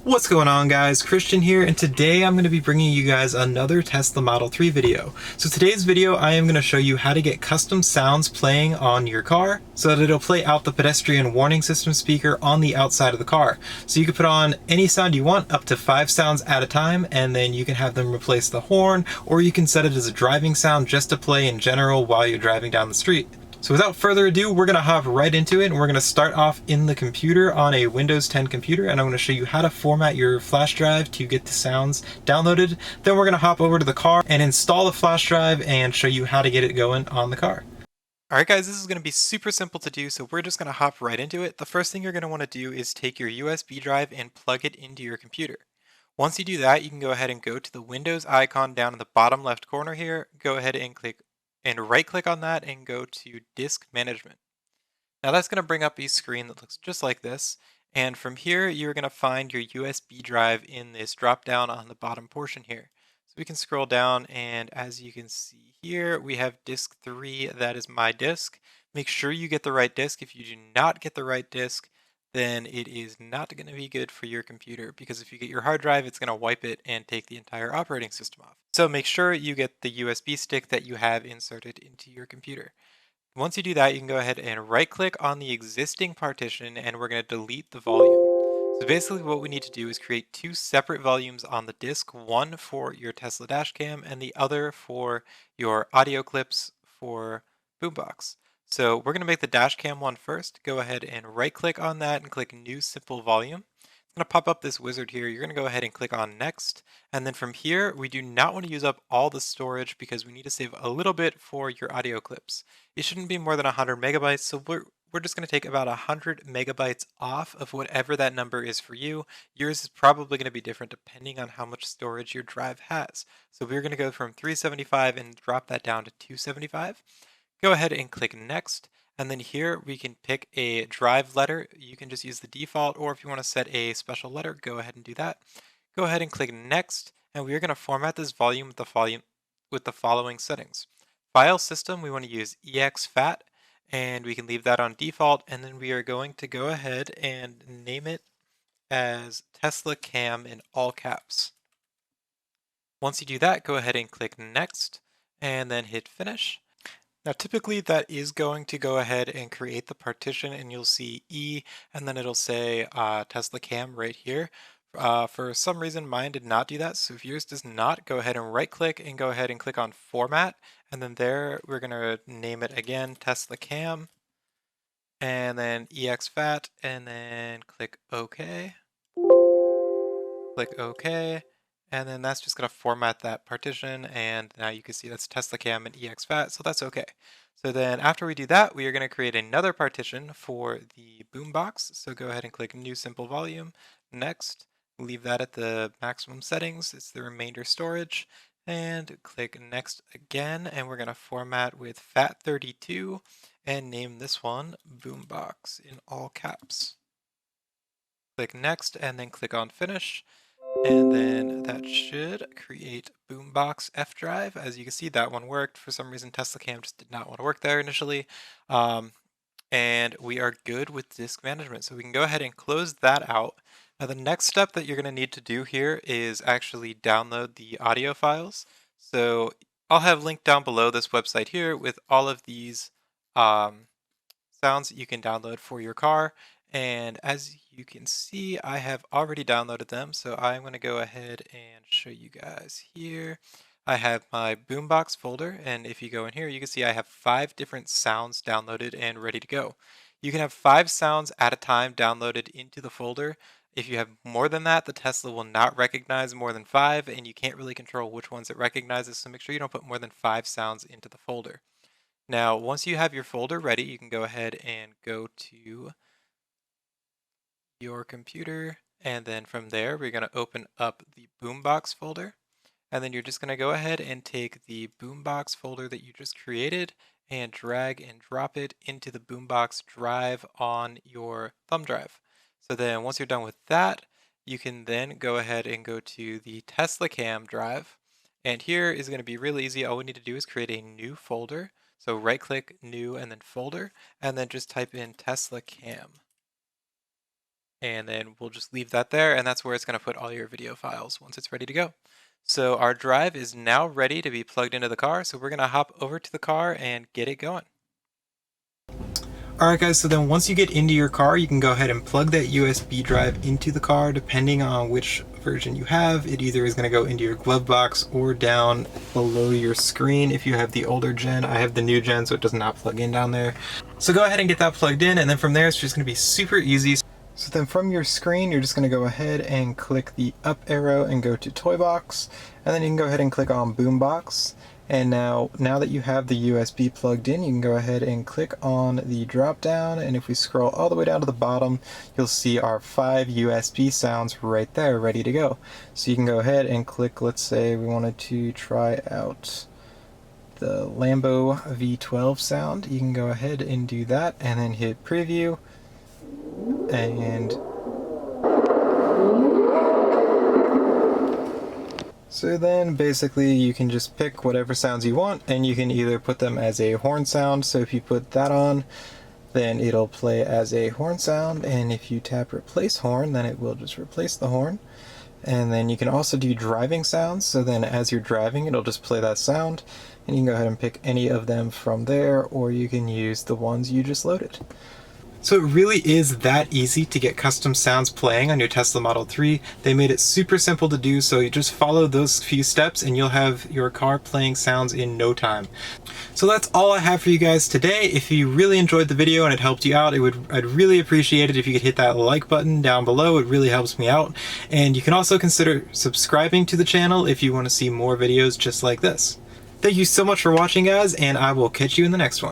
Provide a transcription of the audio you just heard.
What's going on, guys? Christian here, and today I'm going to be bringing you guys another Tesla Model 3 video. So today's video I am going to show you how to get custom sounds playing on your car so that it'll play out the pedestrian warning system speaker on the outside of the car. So you can put on any sound you want, up to 5 sounds at a time, and then you can have them replace the horn, or you can set it as a driving sound just to play in general while you're driving down the street. So without further ado, we're going to hop right into it, and we're going to start off in the computer on a Windows 10 computer, and I'm going to show you how to format your flash drive to get the sounds downloaded. Then we're going to hop over to the car and install the flash drive and show you how to get it going on the car. Alright guys, this is going to be super simple to do, so we're just going to hop right into it. The first thing you're going to want to do is take your USB drive and plug it into your computer. Once you do that, you can go ahead and go to the Windows icon down in the bottom left corner here, go ahead and right click on that and go to Disk Management. Now that's going to bring up a screen that looks just like this, and from here you're going to find your USB drive in this drop down on the bottom portion here. So we can scroll down, and as you can see here we have disk 3, that is my disk. Make sure you get the right disk. If you do not get the right disk, then it is not going to be good for your computer, because if you get your hard drive, it's going to wipe it and take the entire operating system off. So make sure you get the USB stick that you have inserted into your computer. Once you do that, you can go ahead and right click on the existing partition, and we're going to delete the volume. So basically what we need to do is create two separate volumes on the disk, one for your Tesla dashcam and the other for your audio clips for Boombox. So we're going to make the dashcam one first. Go ahead and right click on that and click New Simple Volume. It's going to pop up this wizard here. You're going to go ahead and click on Next. And then from here, we do not want to use up all the storage because we need to save a little bit for your audio clips. It shouldn't be more than 100 megabytes, so we're just going to take about 100 megabytes off of whatever that number is for you. Yours is probably going to be different depending on how much storage your drive has. So we're going to go from 375 and drop that down to 275. Go ahead and click Next, and then here we can pick a drive letter. You can just use the default, or if you want to set a special letter, go ahead and do that. Go ahead and click Next, and we are going to format this volume with the following settings. File system, we want to use exFAT, and we can leave that on default, and then we are going to go ahead and name it as Tesla Cam in all caps. Once you do that, go ahead and click Next, and then hit Finish. Now typically that is going to go ahead and create the partition, and you'll see E, and then it'll say Tesla Cam right here. For some reason mine did not do that, so if yours does not, go ahead and right click and go ahead and click on Format, and then there we're going to name it again Tesla Cam, and then exFAT, and then click OK. Click OK. And then that's just going to format that partition, and now you can see that's Tesla Cam and exFAT, so that's okay. So then after we do that, we are going to create another partition for the Boombox. So go ahead and click New Simple Volume, Next, leave that at the maximum settings, it's the remainder storage, and click Next again, and we're going to format with FAT32 and name this one Boombox in all caps. Click Next and then click on Finish. And then that should create Boombox F drive. As you can see, that one worked. For some reason, Tesla Cam just did not want to work there initially. And we are good with disk management. So we can go ahead and close that out. Now the next step that you're going to need to do here is actually download the audio files. So I'll have linked down below this website here with all of these sounds that you can download for your car. And as you can see, I have already downloaded them, so I'm going to go ahead and show you guys here. I have my Boombox folder, and if you go in here, you can see I have 5 different sounds downloaded and ready to go. You can have 5 sounds at a time downloaded into the folder. If you have more than that, the Tesla will not recognize more than 5, and you can't really control which ones it recognizes, so make sure you don't put more than 5 sounds into the folder. Now, once you have your folder ready, you can go ahead and go to your computer, and then from there we're going to open up the Boombox folder, and then you're just going to go ahead and take the Boombox folder that you just created and drag and drop it into the Boombox drive on your thumb drive. So then once you're done with that, you can then go ahead and go to the Tesla Cam drive, and here is going to be really easy. All we need to do is create a new folder. So right click, new, and then folder, and then just type in Tesla Cam. And then we'll just leave that there, and that's where it's going to put all your video files once it's ready to go. So our drive is now ready to be plugged into the car, so we're going to hop over to the car and get it going. Alright guys, so then once you get into your car, you can go ahead and plug that USB drive into the car. Depending on which version you have, it either is going to go into your glove box or down below your screen if you have the older gen. I have the new gen, so it does not plug in down there. So go ahead and get that plugged in, and then from there it's just going to be super easy. So then from your screen, you're just going to go ahead and click the up arrow and go to Toy Box, and then you can go ahead and click on Boombox. And now that you have the USB plugged in, you can go ahead and click on the drop down, and if we scroll all the way down to the bottom, you'll see our 5 USB sounds right there ready to go. So you can go ahead and click, let's say we wanted to try out the Lambo V12 sound. You can go ahead and do that and then hit preview, and so then basically you can just pick whatever sounds you want, and you can either put them as a horn sound. So if you put that on, then it'll play as a horn sound, and if you tap replace horn, then it will just replace the horn. And then you can also do driving sounds, so then as you're driving it'll just play that sound, and you can go ahead and pick any of them from there, or you can use the ones you just loaded. So it really is that easy to get custom sounds playing on your Tesla Model 3. They made it super simple to do, so you just follow those few steps and you'll have your car playing sounds in no time. So that's all I have for you guys today. If you really enjoyed the video and it helped you out, I'd really appreciate it if you could hit that like button down below. It really helps me out. And you can also consider subscribing to the channel if you want to see more videos just like this. Thank you so much for watching, guys, and I will catch you in the next one.